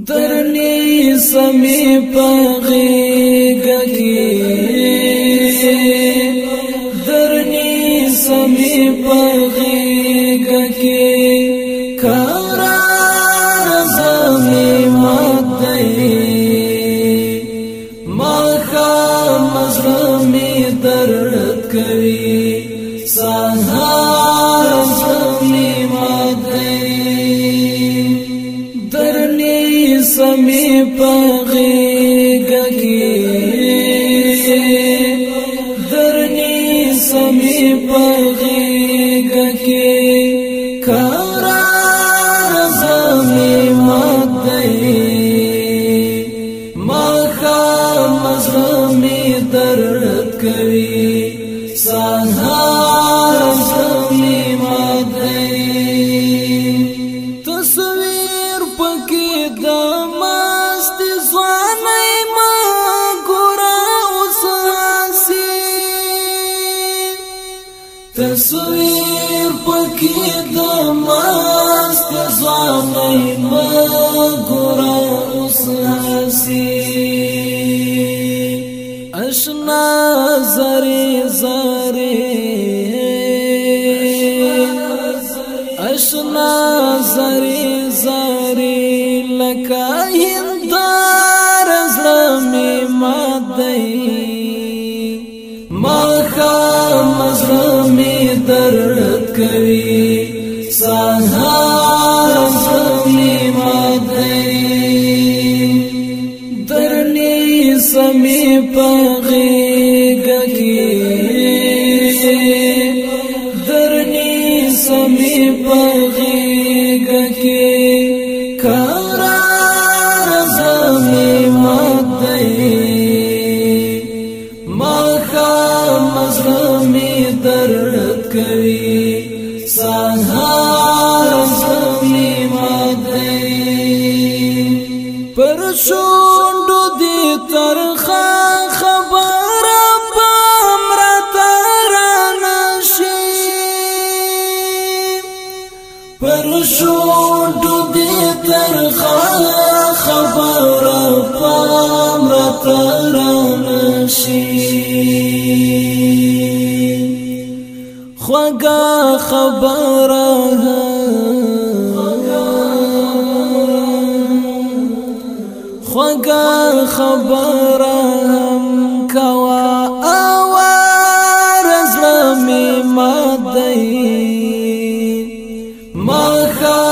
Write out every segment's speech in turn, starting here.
درنی سمی پغیگا کی درنی سمی پغیگا کی قرار زمی مدئی ماخا مظلمی درد کوي سهار زمی مدئی درنی سمی پغیگا کی درنی سمی پغیگا کی قرار زمی مدئی ماخا مظلمی درد کوي سهار زمی مدئی تصویر پکی دمست زوانی ما گورا اساسی تصویر پکی دمست زوانی ما گورا اساسی اشنا زری زری اشنا زری زری لکا هندار ازلمی مدئی ماخا مظلمی درد کوي سهار زمی مدئی درنی سمی پغیگا کی درنی سمی پغیگا کی قرار زمی مدئی ماخا مظلمی درد کوي سهار زمی مدئی پر شونډو دی ترخه خبره پامرته رانشي پر شونډو دی ترخه خبره پامرته رانشي خوږه خبره خوږه خبره هم کوا اوار زلمی مدئی ماخا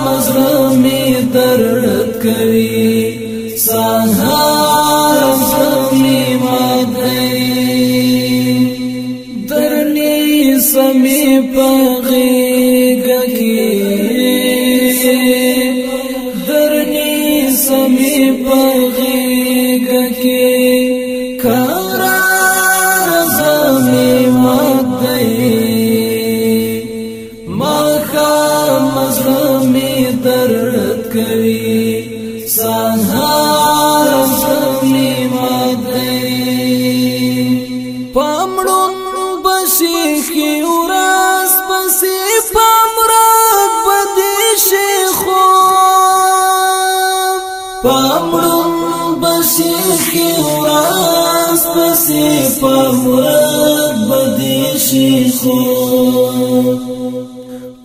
مظلمی درد کوي سهار زلمی مدئی درنی سمی پغیگا کی درنی سمی پغیگا کی قرار زمی مدئی ماخا مظلمی درد کوي سهار زمی مدئی پامړون بشي خي ورس بسي پامرک بدي شيخو پامړون بشي خي ورس بسي پامرک بدي شيخو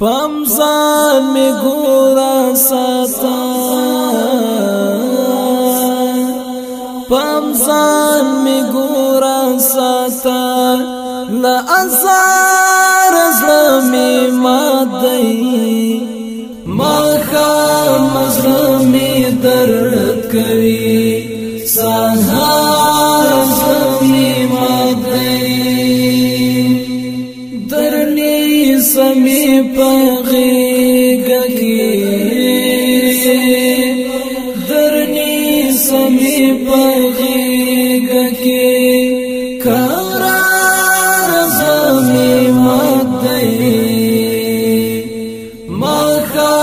پامزان می ګورا ساتا پامزان می ګورا ساتا لا ازار زلمی مدئی ماخا مظلمی درد کوي سهار زلمی مدئی درنی سمی پغیگا کی درنی سمی پغیگا کی قرار زمی مدئی ماخا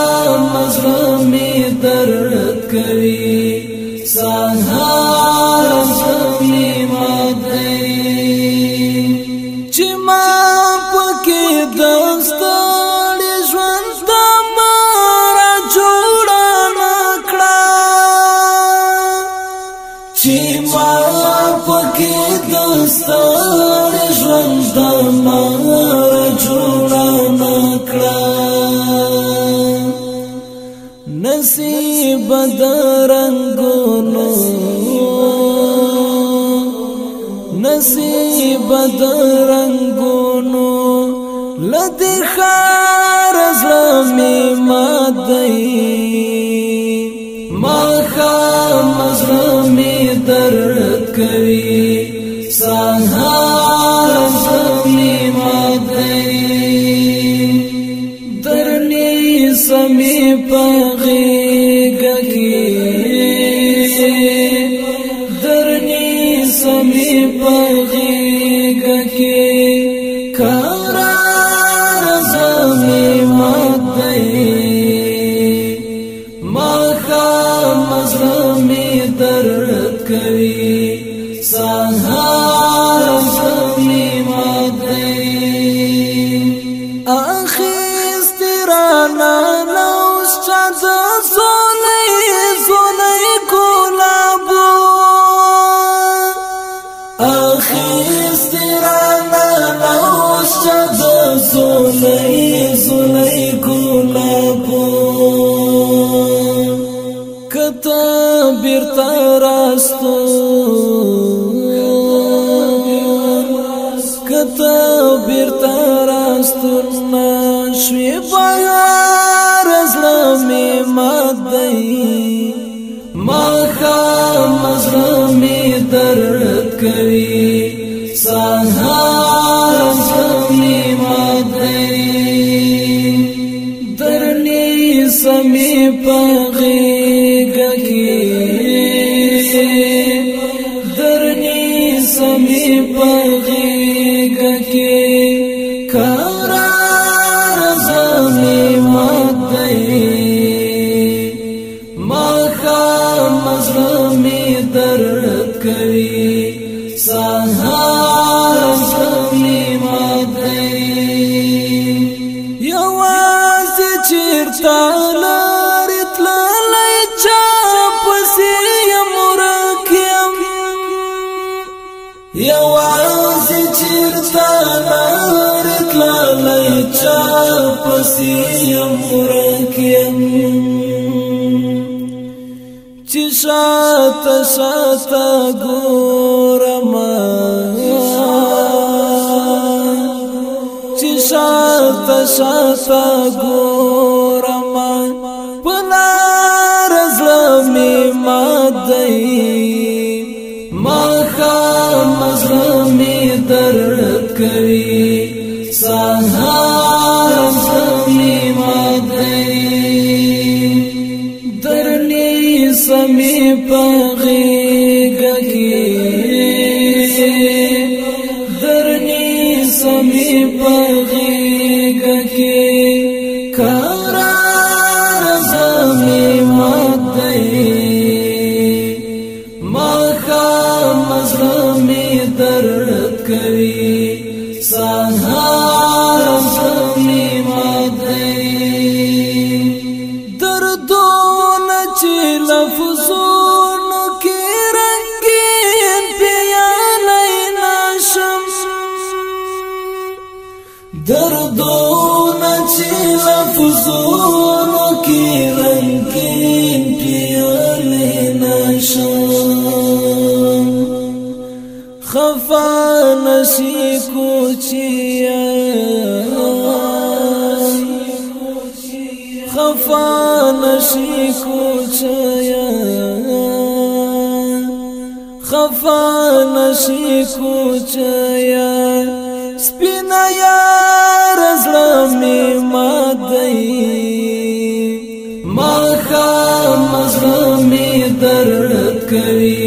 مظلمی درد کوي سهار زمی مدئی چې ما پکې دستړې ژوند د مارا جوړه نکړه چې ما پکې دستار ژوند د مار جوړه نکړه نصیب د رنگونو نصیب د رنگونو لدی خار زلمی مادئی ما خام زلمی درد کری سہار زلمی مادئی درنی سمی پغیگ کی درنی سمی پغیگ کی قرار زمی مادئی ما خام زلمی درد کری سہار زمی مادئی آخیست رانا نوش چند زونی گلابو آخیست رانا نوش چند زونی گلابو کتا بیرتا راستون نشوی بغار زلمی مادئی ما خام زلمی درد کری سہار زلمی مادئی درنی سمی پغیگ کی درنی سمی پغیگ کی قرار زمی مادئی ما خام زلمی درد کری سہار زمی مادئی یوازې چیرته لارې تللی چا پسې یم ورک یم یوازې چیرته لارې تللی چا پسې یم ورک یم چې شاته شاته ګورمه شاته شاته ګورمه په لار زلمی مادئی ما خام زلمی درد کری سہار زلمی مادئی درنی سمی پغیگ کی درنی سمی پغیگ کی قرار زمی مادئی ما خام زلمی درد کری سہار زمی مادئی دردون چی لفظونو کی رنگین پیالی ناشم دردون چی لفظونو کی رنگین پیالی ناشم خفا نشی کوچیا خفا نشی کوچیا خفا نشی کوچیا سپینا یار زلمی مادئی ما خام زلمی درد کری